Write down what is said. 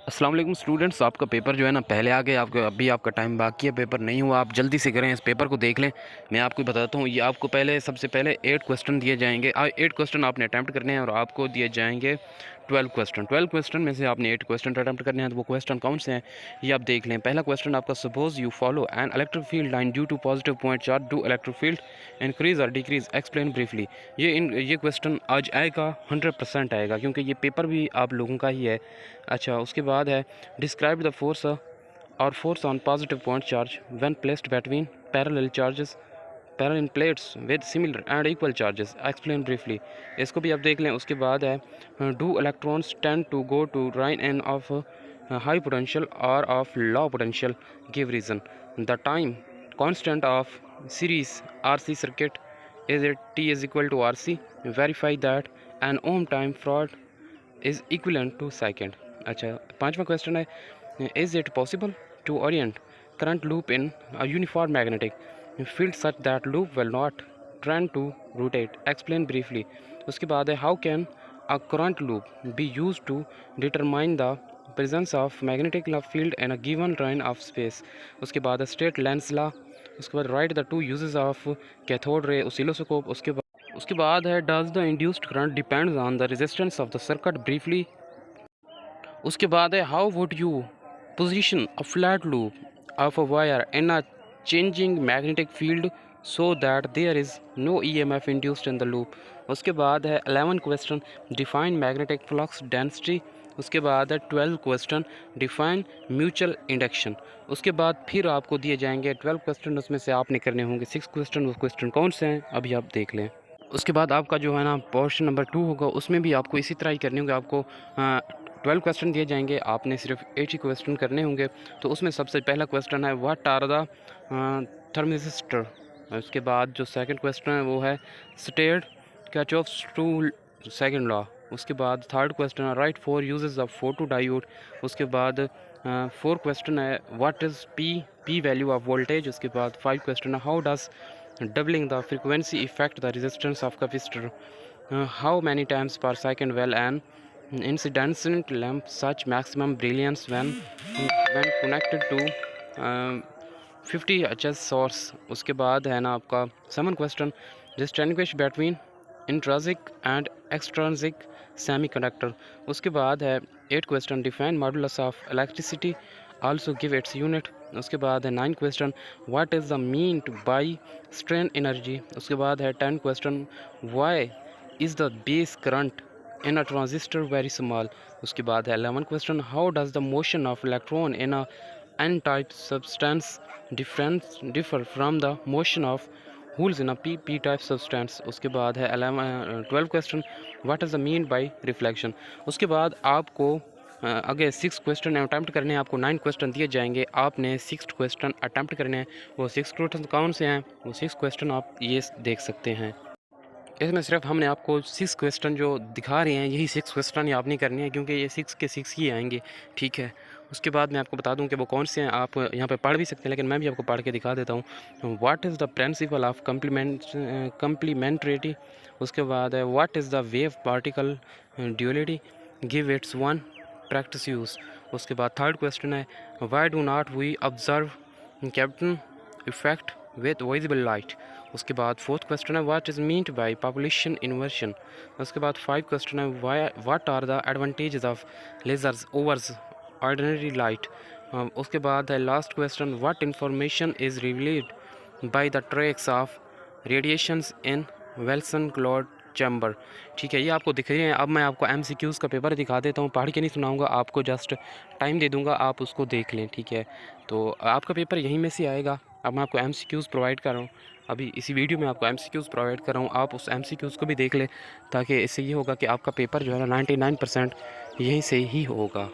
अस्सलाम वालेकुम स्टूडेंट्स, आपका पेपर जो है ना पहले आ गया। आपका अभी आपका टाइम बाकी है, पेपर नहीं हुआ, आप जल्दी से करें, इस पेपर को देख लें। मैं आपको बताता हूँ, ये आपको पहले सबसे पहले 8 क्वेश्चन दिए जाएंगे। 8 क्वेश्चन आपने अटैम्प्ट करने हैं और आपको दिए जाएंगे 12 क्वेश्चन। 12 क्वेश्चन में से आपने 8 क्वेश्चन अटैम्प्ट करने हैं। तो वो क्वेश्चन कौन से हैं ये आप देख लें। पहला क्वेश्चन आपका, suppose you follow an electric field line due to positive point charge, do electric field increase और डिक्रीज, एक्सप्लेन ब्रीफली। ये क्वेश्चन आज आएगा, 100% आएगा, क्योंकि ये पेपर भी आप लोगों का ही है। अच्छा, उसके बाद है, डिस्क्राइब द फोर्स और force on positive point charge when placed between parallel charges, parallel plates with similar and equal charges, explain briefly. इसको भी आप देख लें। उसके बाद है, do electrons tend to go to region and of high potential और of low potential, give reason. The time constant of series RC circuit is it T is equal to RC, verify that an ohm time fraud is equivalent to second। अच्छा, पांचवा question है, is it possible to orient current loop in a uniform magnetic field such that loop will not trend to rotate, explain briefly. उसके बाद है, how can a current loop be use to determine the presence of magnetic field in a given range of space. उसके बाद है, state Lenz law. उसके बाद, write the two uses of cathode ray oscilloscope. उसके बाद है, does the induced current depends on the resistance of the circuit, briefly. उसके बाद है, how would you position a flat loop of a wire in a changing magnetic field so that there is no EMF induced in the loop. उसके बाद है 11 question, define magnetic flux density. उसके बाद है 12 question, define mutual induction. उसके बाद फिर आपको दिए जाएंगे 12 क्वेश्चन, उसमें से आपने करने होंगे 6 क्वेश्चन। वो क्वेश्चन कौन से हैं अभी आप देख लें। उसके बाद आपका जो है ना पोर्शन नंबर 2 होगा, उसमें भी आपको इसी तरह ही करने होंगे। आपको 12 क्वेश्चन दिए जाएंगे, आपने सिर्फ 8 ही क्वेश्चन करने होंगे। तो उसमें सबसे पहला क्वेश्चन है, व्हाट आर द थर्मिस्टर। उसके बाद जो सेकंड क्वेश्चन है वो है, state Kirchhoff's to second law. उसके बाद थर्ड क्वेश्चन है, write 4 uses of photo diode. उसके बाद 4 क्वेश्चन है, what is P value of voltage. उसके बाद 5 क्वेश्चन है, how does doubling the frequency affect the resistance of capacitor, how many times per second will an incandescent lamp such maximum brilliance when connected to 50 Hz source। उसके बाद है ना आपका 7 question, distinguish between intrinsic and extrinsic semiconductor। उसके बाद है 8 question, define modulus of electricity, also give its unit. उसके बाद है 9 question, what is the mean to by strain energy. उसके बाद है 10 question, why is the base current in a transistor very small. उसके बाद है 11 question, how does the motion of electron in a N type substance differ from the motion of holes in a P type substance. उसके बाद है 12 question, what is the mean by reflection. उसके बाद आपको अगर 6 क्वेश्चन अटैम्प्ट करने हैं, आपको 9 क्वेश्चन दिए जाएंगे, आपने 6 क्वेश्चन अटैम्प्ट करने हैं। वो 6 क्वेश्चन कौन से हैं, वो 6 क्वेश्चन आप ये देख सकते हैं। इसमें सिर्फ हमने आपको 6 क्वेश्चन जो दिखा रहे हैं, यही 6 क्वेश्चन ही आपने करने हैं, क्योंकि ये 6 के 6 ही आएंगे, ठीक है। उसके बाद मैं आपको बता दूं कि वो कौन से हैं। आप यहाँ पे पढ़ भी सकते हैं, लेकिन मैं भी आपको पढ़ के दिखा देता हूँ। What is the principle of complementarity. उसके बाद है, what is the wave particle duality, give its one practice use. उसके बाद थर्ड क्वेश्चन है, why do not we observe Compton effect with visible light. उसके बाद फोर्थ क्वेश्चन है, what is meant by population inversion. उसके बाद 5 question है, what are the advantages of lasers overs ordinary light. उसके बाद है last question, what information is revealed by the tracks of radiations in वेल्सन Claude chamber. ठीक है, ये आपको दिख रहे हैं। अब मैं आपको MCQs का पेपर दिखा देता हूँ, पढ़ के नहीं सुनाऊंगा, आपको जस्ट टाइम दे दूंगा, आप उसको देख लें, ठीक है। तो आपका पेपर यहीं में से आएगा। अब मैं आपको MCQs प्रोवाइड कर रहा हूँ, अभी इसी वीडियो में आपको MCQs प्रोवाइड कर रहा हूँ, आप उस MCQs को भी देख लें, ताकि इससे ये होगा कि आपका पेपर जो है ना 99% यहीं से ही होगा।